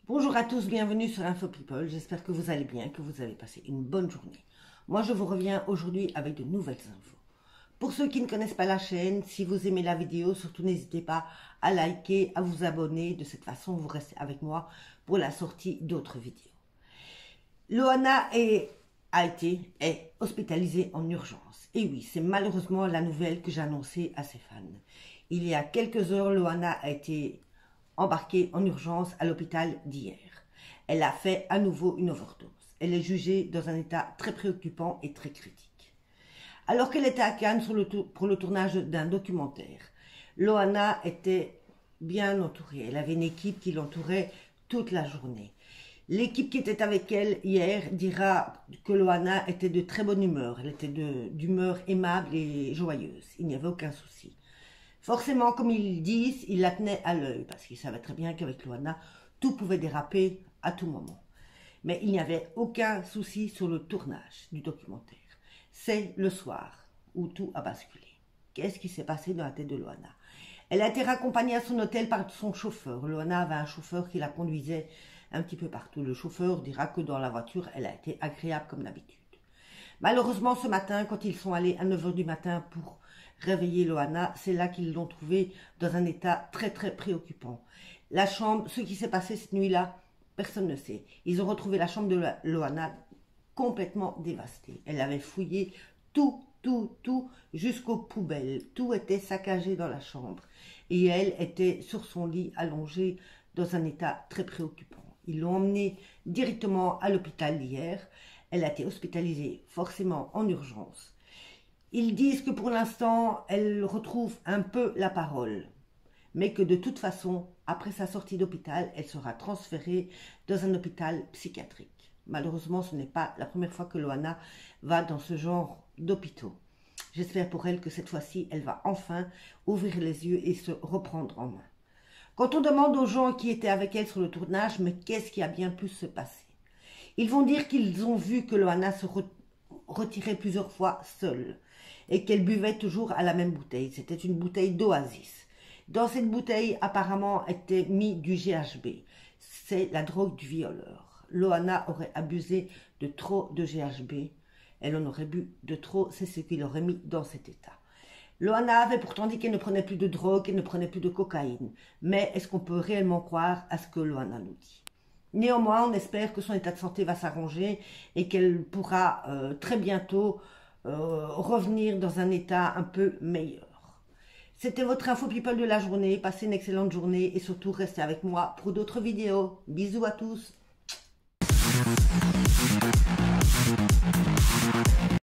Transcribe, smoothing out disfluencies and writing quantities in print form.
Bonjour à tous, bienvenue sur Info People. J'espère que vous allez bien, que vous avez passé une bonne journée. Moi, je vous reviens aujourd'hui avec de nouvelles infos. Pour ceux qui ne connaissent pas la chaîne, si vous aimez la vidéo, surtout n'hésitez pas à liker, à vous abonner. De cette façon, vous restez avec moi pour la sortie d'autres vidéos. Loana est hospitalisée en urgence. Et oui, c'est malheureusement la nouvelle que j'ai annoncée à ses fans. Il y a quelques heures, Loana a été embarquée en urgence à l'hôpital d'hier. Elle a fait à nouveau une overdose. Elle est jugée dans un état très préoccupant et très critique. Alors qu'elle était à Cannes pour le tournage d'un documentaire, Loana était bien entourée. Elle avait une équipe qui l'entourait toute la journée. L'équipe qui était avec elle hier dira que Loana était de très bonne humeur. Elle était d'humeur aimable et joyeuse. Il n'y avait aucun souci. Forcément, comme ils disent, ils la tenaient à l'œil parce qu'ils savaient très bien qu'avec Loana, tout pouvait déraper à tout moment. Mais il n'y avait aucun souci sur le tournage du documentaire. C'est le soir où tout a basculé. Qu'est-ce qui s'est passé dans la tête de Loana? Elle a été raccompagnée à son hôtel par son chauffeur. Loana avait un chauffeur qui la conduisait un petit peu partout. Le chauffeur dira que dans la voiture, elle a été agréable comme d'habitude. Malheureusement, ce matin, quand ils sont allés à 9 h du matin pour réveiller Loana, c'est là qu'ils l'ont trouvée dans un état très très préoccupant. La chambre, ce qui s'est passé cette nuit-là, personne ne sait. Ils ont retrouvé la chambre de Loana complètement dévastée. Elle avait fouillé tout jusqu'aux poubelles. Tout était saccagé dans la chambre. Et elle était sur son lit allongée dans un état très préoccupant. Ils l'ont emmenée directement à l'hôpital d'hier. Elle a été hospitalisée forcément en urgence. Ils disent que pour l'instant, elle retrouve un peu la parole, mais que de toute façon, après sa sortie d'hôpital, elle sera transférée dans un hôpital psychiatrique. Malheureusement, ce n'est pas la première fois que Loana va dans ce genre d'hôpitaux. J'espère pour elle que cette fois-ci, elle va enfin ouvrir les yeux et se reprendre en main. Quand on demande aux gens qui étaient avec elle sur le tournage, mais qu'est-ce qui a bien pu se passer? Ils vont dire qu'ils ont vu que Loana se retirait plusieurs fois seule et qu'elle buvait toujours à la même bouteille. C'était une bouteille d'Oasis. Dans cette bouteille, apparemment, était mis du GHB. C'est la drogue du violeur. Loana aurait abusé de trop de GHB. Elle en aurait bu de trop. C'est ce qui l'aurait mis dans cet état. Loana avait pourtant dit qu'elle ne prenait plus de drogue, qu'elle ne prenait plus de cocaïne. Mais est-ce qu'on peut réellement croire à ce que Loana nous dit? Néanmoins, on espère que son état de santé va s'arranger et qu'elle pourra très bientôt revenir dans un état un peu meilleur. C'était votre Info People de la journée. Passez une excellente journée et surtout restez avec moi pour d'autres vidéos. Bisous à tous.